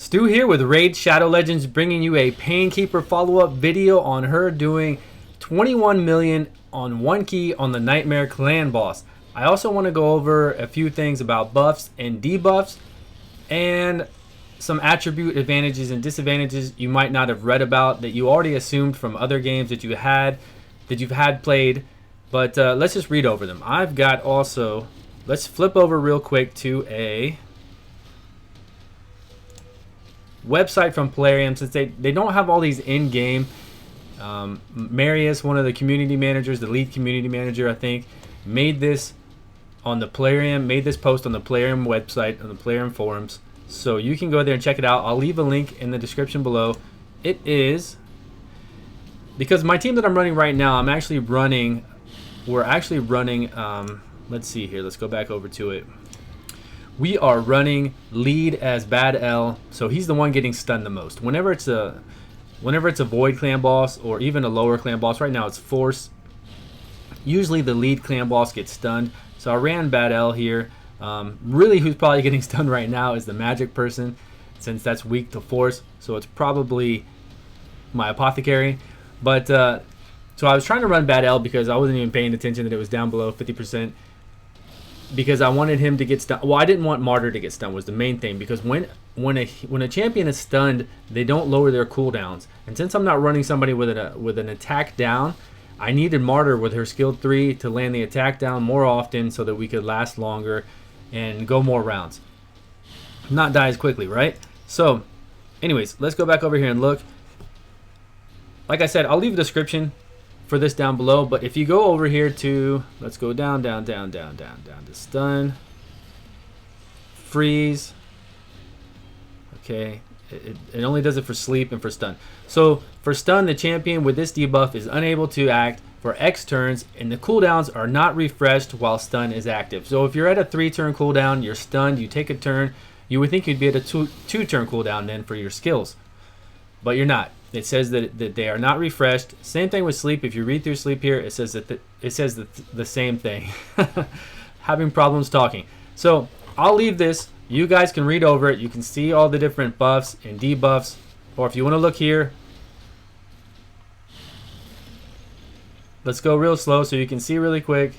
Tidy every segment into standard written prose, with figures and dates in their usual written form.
Stu here with Raid Shadow Legends, bringing you a Painkeeper follow-up video on her doing 21 million on one key on the Nightmare Clan boss. I also want to go over a few things about buffs and debuffs and some attribute advantages and disadvantages you might not have read about that you already assumed from other games that you've had played. But let's just read over them. I've got also, let's flip over real quick to a website from Plarium, since they don't have all these in-game. Marius, one of the community managers, the lead community manager, I think, made this on the Plarium, made this post on the Plarium website, on the Plarium forums. So you can go there and check it out. I'll leave a link in the description below. It is, because my team that I'm running right now, we're actually running, let's see here, let's go back over to it. We are running lead as Bad L, so he's the one getting stunned the most. Whenever it's a Void clan boss or even a lower clan boss, right now it's Force. Usually the lead clan boss gets stunned. So I ran Bad L here. Really, who's probably getting stunned right now is the magic person, since that's weak to Force. So it's probably my apothecary. But so I was trying to run Bad L because I wasn't even paying attention that it was down below 50%. Because I wanted him to get stunned. Well, I didn't want Martyr to get stunned was the main thing. Because when a champion is stunned, they don't lower their cooldowns. And since I'm not running somebody with an attack down, I needed Martyr with her skill 3 to land the attack down more often so that we could last longer and go more rounds. Not die as quickly, right? So, anyways, let's go back over here and look. Like I said, I'll leave a description for this down below, but if you go over here to, let's go down to stun, freeze. Okay, it only does it for sleep and for stun. So for stun, the champion with this debuff is unable to act for X turns, and the cooldowns are not refreshed while stun is active. So if you're at a 3-turn cooldown, you're stunned, you take a turn, you would think you'd be at a 2-turn cooldown then for your skills, but you're not. It says that they are not refreshed. Same thing with sleep. If you read through sleep here, it says the same thing. Having problems talking. So I'll leave this. You guys can read over it. You can see all the different buffs and debuffs. Or if you want to look here, let's go real slow so you can see really quick.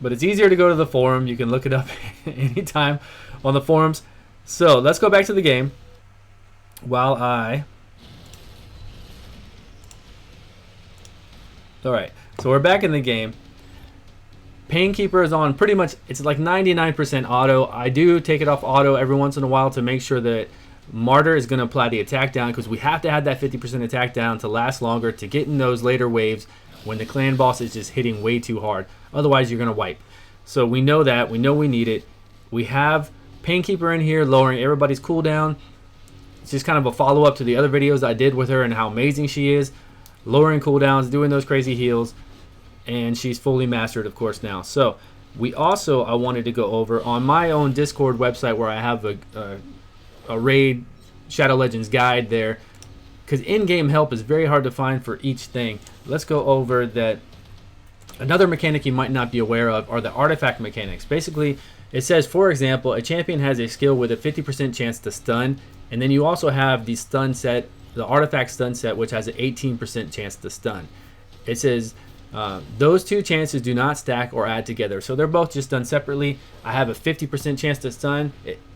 But it's easier to go to the forum. You can look it up anytime on the forums. So let's go back to the game. Alright, so we're back in the game. Painkeeper is on pretty much, it's like 99% auto. I do take it off auto every once in a while to make sure that Martyr is going to apply the attack down, because we have to have that 50% attack down to last longer, to get in those later waves when the clan boss is just hitting way too hard. Otherwise you're going to wipe. So we know that, we know we need it. We have Painkeeper in here lowering everybody's cooldown. It's just kind of a follow-up to the other videos I did with her and how amazing she is. Lowering cooldowns, doing those crazy heals. And she's fully mastered, of course, now. So, I wanted to go over on my own Discord website where I have a Raid Shadow Legends guide there. Because in-game help is very hard to find for each thing. Let's go over that. Another mechanic you might not be aware of are the artifact mechanics. Basically, it says, for example, a champion has a skill with a 50% chance to stun. And then you also have the stun set, the artifact stun set, which has an 18% chance to stun. It says those two chances do not stack or add together. So they're both just done separately. I have a 50% chance to stun.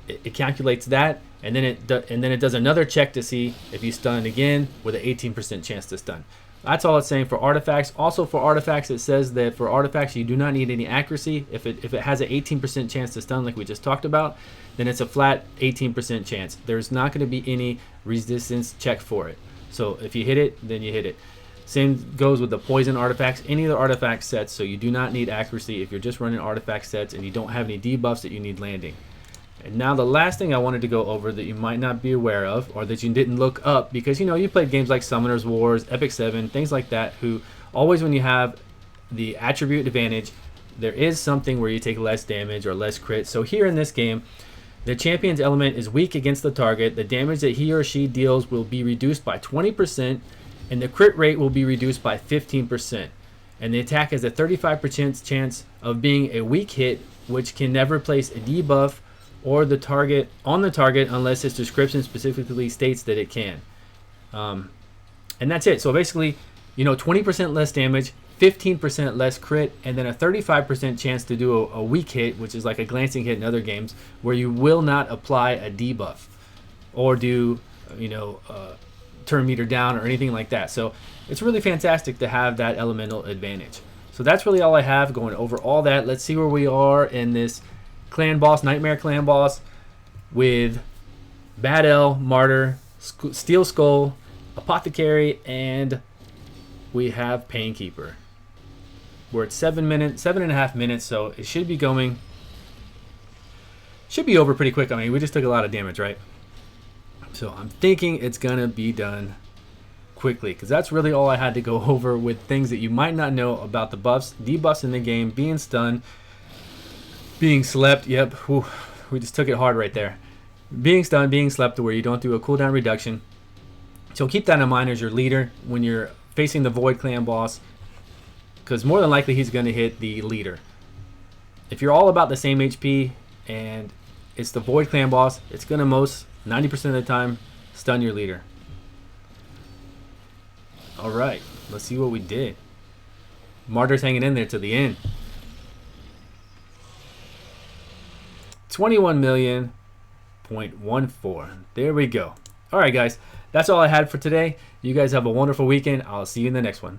It calculates that, and then it does another check to see if you stun again with an 18% chance to stun. That's all it's saying for artifacts. Also for artifacts, it says that for artifacts you do not need any accuracy. If it has an 18% chance to stun like we just talked about, then it's a flat 18% chance. There's not going to be any resistance check for it. So if you hit it, then you hit it. Same goes with the poison artifacts, any of the artifact sets, so you do not need accuracy if you're just running artifact sets and you don't have any debuffs that you need landing. And now the last thing I wanted to go over that you might not be aware of, or that you didn't look up, because you played games like Summoners Wars, Epic 7, things like that, who always when you have the attribute advantage, there is something where you take less damage or less crit. So here in this game, the champion's element is weak against the target. The damage that he or she deals will be reduced by 20%, and the crit rate will be reduced by 15%. And the attack has a 35% chance of being a weak hit, which can never place a debuff or the target on the target unless its description specifically states that it can. And that's it. So basically, 20% less damage, 15% less crit, and then a 35% chance to do a weak hit, which is like a glancing hit in other games, where you will not apply a debuff or do, turn meter down or anything like that. So it's really fantastic to have that elemental advantage. So that's really all I have going over all that. Let's see where we are in this clan boss, Nightmare clan boss, with Bad L, Martyr, Steel Skull, Apothecary, and we have Painkeeper. We're at 7.5 minutes, so it should be over pretty quick. I mean, we just took a lot of damage, right? So I'm thinking it's gonna be done quickly, because that's really all I had to go over with things that you might not know about the buffs, debuffs in the game, being stunned, being slept. Yep, whew, we just took it hard right there. Being stunned, being slept, to where you don't do a cooldown reduction. So keep that in mind as your leader when you're facing the Void Clan boss, because more than likely he's going to hit the leader. If you're all about the same HP and it's the Void Clan boss, it's going to most 90% of the time stun your leader. Alright, let's see what we did. Martyr's hanging in there to the end. 21,000,000.14. There we go. Alright guys, that's all I had for today. You guys have a wonderful weekend. I'll see you in the next one.